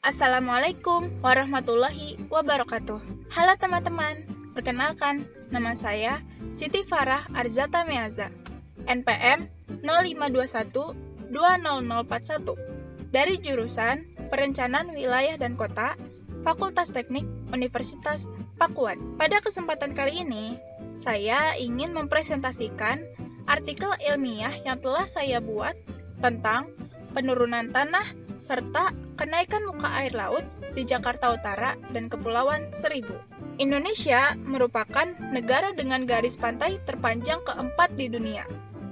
Assalamualaikum warahmatullahi wabarakatuh. Halo teman-teman, perkenalkan, nama saya Siti Farah Arzata Meaza, NPM 0521-20041, dari jurusan Perencanaan Wilayah dan Kota, Fakultas Teknik Universitas Pakuan. Pada kesempatan kali ini, saya ingin mempresentasikan artikel ilmiah yang telah saya buat tentang penurunan tanah serta kenaikan muka air laut di Jakarta Utara dan Kepulauan Seribu. Indonesia merupakan negara dengan garis pantai terpanjang keempat di dunia,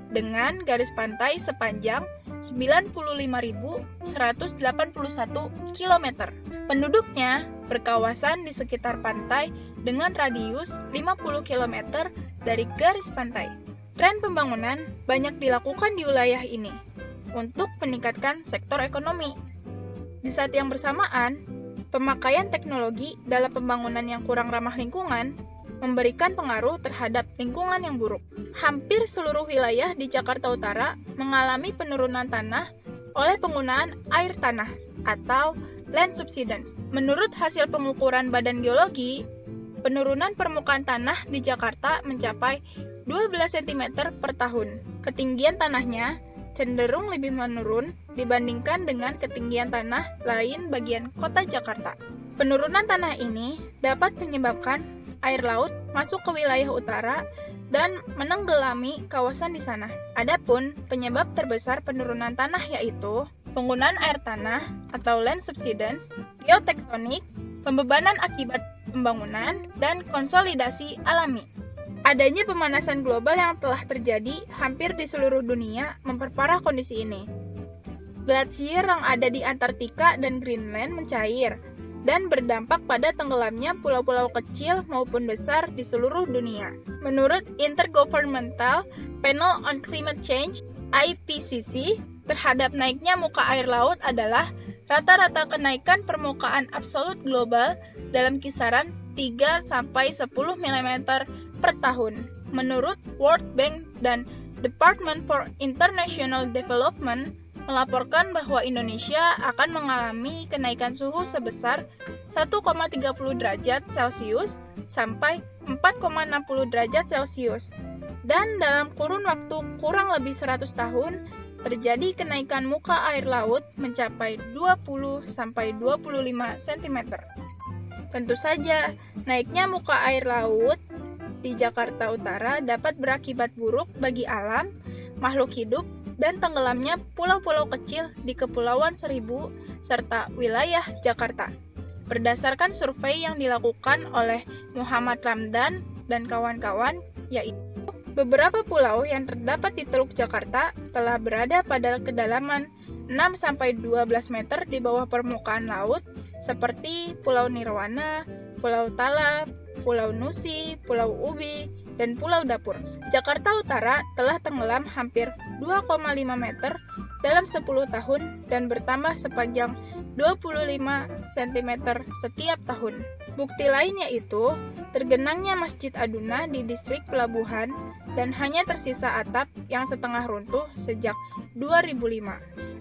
dengan garis pantai sepanjang 95.181 km. Penduduknya berkawasan di sekitar pantai dengan radius 50 km dari garis pantai. Tren pembangunan banyak dilakukan di wilayah ini untuk meningkatkan sektor ekonomi. Di saat yang bersamaan, pemakaian teknologi dalam pembangunan yang kurang ramah lingkungan memberikan pengaruh terhadap lingkungan yang buruk. Hampir seluruh wilayah di Jakarta Utara mengalami penurunan tanah oleh penggunaan air tanah atau land subsidence. Menurut hasil pengukuran Badan Geologi, penurunan permukaan tanah di Jakarta mencapai 12 cm per tahun. Ketinggian tanahnya cenderung lebih menurun dibandingkan dengan ketinggian tanah lain bagian kota Jakarta. Penurunan tanah ini dapat menyebabkan air laut masuk ke wilayah utara dan menenggelami kawasan di sana. Adapun penyebab terbesar penurunan tanah yaitu penggunaan air tanah atau land subsidence, geotektonik, pembebanan akibat pembangunan, dan konsolidasi alami. Adanya pemanasan global yang telah terjadi hampir di seluruh dunia memperparah kondisi ini. Glasier yang ada di Antartika dan Greenland mencair dan berdampak pada tenggelamnya pulau-pulau kecil maupun besar di seluruh dunia. Menurut Intergovernmental Panel on Climate Change (IPCC), terhadap naiknya muka air laut adalah rata-rata kenaikan permukaan absolut global dalam kisaran 3-10 mm per tahun. Menurut World Bank dan Department for International Development melaporkan bahwa Indonesia akan mengalami kenaikan suhu sebesar 1,30 derajat Celcius sampai 4,60 derajat Celcius. Dan dalam kurun waktu kurang lebih 100 tahun, terjadi kenaikan muka air laut mencapai 20-25 cm. Tentu saja, naiknya muka air laut di Jakarta Utara dapat berakibat buruk bagi alam, makhluk hidup, dan tenggelamnya pulau-pulau kecil di Kepulauan Seribu serta wilayah Jakarta. Berdasarkan survei yang dilakukan oleh Muhammad Ramdan dan kawan-kawan, yaitu beberapa pulau yang terdapat di Teluk Jakarta telah berada pada kedalaman 6-12 meter di bawah permukaan laut, seperti Pulau Nirwana, Pulau Tala, Pulau Nusi, Pulau Ubi, dan Pulau Dapur. Jakarta Utara telah tenggelam hampir 2,5 meter dalam 10 tahun dan bertambah sepanjang 25 cm setiap tahun. Bukti lain yaitu tergenangnya Masjid Aduna di distrik Pelabuhan dan hanya tersisa atap yang setengah runtuh sejak 2005.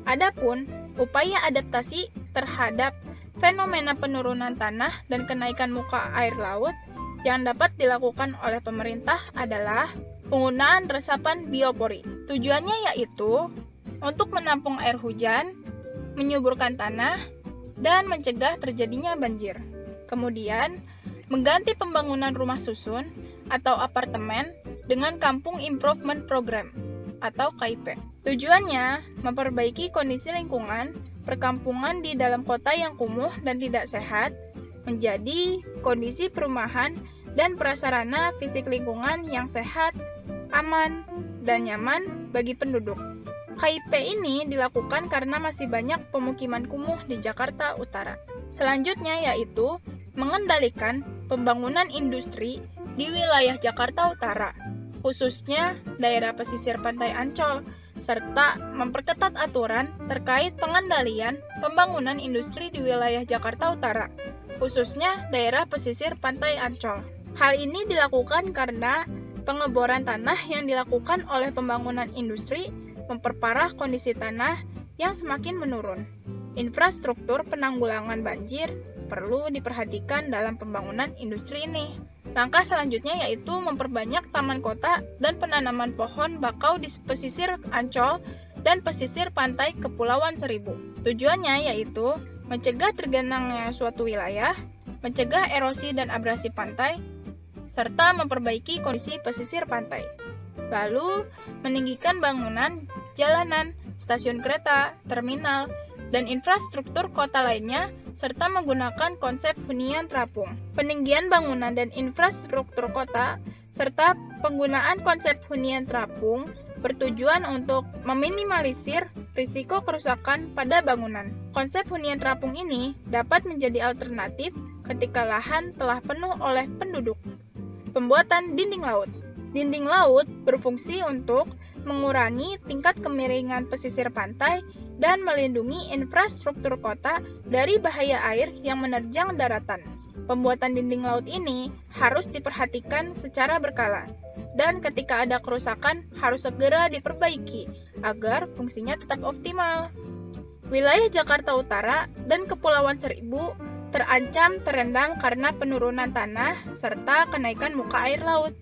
Adapun upaya adaptasi terhadap fenomena penurunan tanah dan kenaikan muka air laut yang dapat dilakukan oleh pemerintah adalah penggunaan resapan biopori. Tujuannya yaitu untuk menampung air hujan, menyuburkan tanah, dan mencegah terjadinya banjir. Kemudian, mengganti pembangunan rumah susun atau apartemen dengan Kampung Improvement Program atau KIP. Tujuannya memperbaiki kondisi lingkungan perkampungan di dalam kota yang kumuh dan tidak sehat menjadi kondisi perumahan dan prasarana fisik lingkungan yang sehat, aman, dan nyaman bagi penduduk. KIP ini dilakukan karena masih banyak pemukiman kumuh di Jakarta Utara. Selanjutnya yaitu mengendalikan pembangunan industri di wilayah Jakarta Utara, khususnya daerah pesisir pantai Ancol, serta memperketat aturan terkait pengendalian pembangunan industri di wilayah Jakarta Utara, khususnya daerah pesisir pantai Ancol. Hal ini dilakukan karena pengeboran tanah yang dilakukan oleh pembangunan industri memperparah kondisi tanah yang semakin menurun. infrastruktur penanggulangan banjir perlu diperhatikan dalam pembangunan industri ini. Langkah selanjutnya yaitu memperbanyak taman kota dan penanaman pohon bakau di pesisir Ancol dan pesisir pantai Kepulauan Seribu. Tujuannya yaitu mencegah tergenangnya suatu wilayah, mencegah erosi dan abrasi pantai, serta memperbaiki kondisi pesisir pantai. Lalu, meninggikan bangunan, jalanan, stasiun kereta, terminal, dan infrastruktur kota lainnya, serta menggunakan konsep hunian terapung. Peninggian bangunan dan infrastruktur kota, serta penggunaan konsep hunian terapung bertujuan untuk meminimalisir risiko kerusakan pada bangunan. Konsep hunian terapung ini dapat menjadi alternatif ketika lahan telah penuh oleh penduduk. Pembuatan dinding laut. Dinding laut berfungsi untuk mengurangi tingkat kemiringan pesisir pantai dan melindungi infrastruktur kota dari bahaya air yang menerjang daratan. Pembuatan dinding laut ini harus diperhatikan secara berkala, dan ketika ada kerusakan harus segera diperbaiki agar fungsinya tetap optimal. Wilayah Jakarta Utara dan Kepulauan Seribu terancam terendam karena penurunan tanah serta kenaikan muka air laut.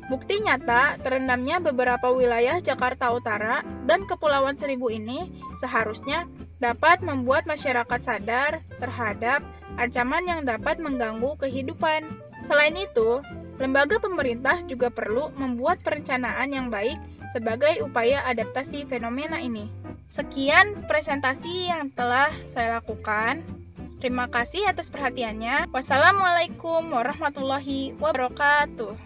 Bukti nyata terendamnya beberapa wilayah Jakarta Utara dan Kepulauan Seribu ini seharusnya dapat membuat masyarakat sadar terhadap ancaman yang dapat mengganggu kehidupan. Selain itu, lembaga pemerintah juga perlu membuat perencanaan yang baik sebagai upaya adaptasi fenomena ini. Sekian presentasi yang telah saya lakukan. Terima kasih atas perhatiannya. Wassalamualaikum warahmatullahi wabarakatuh.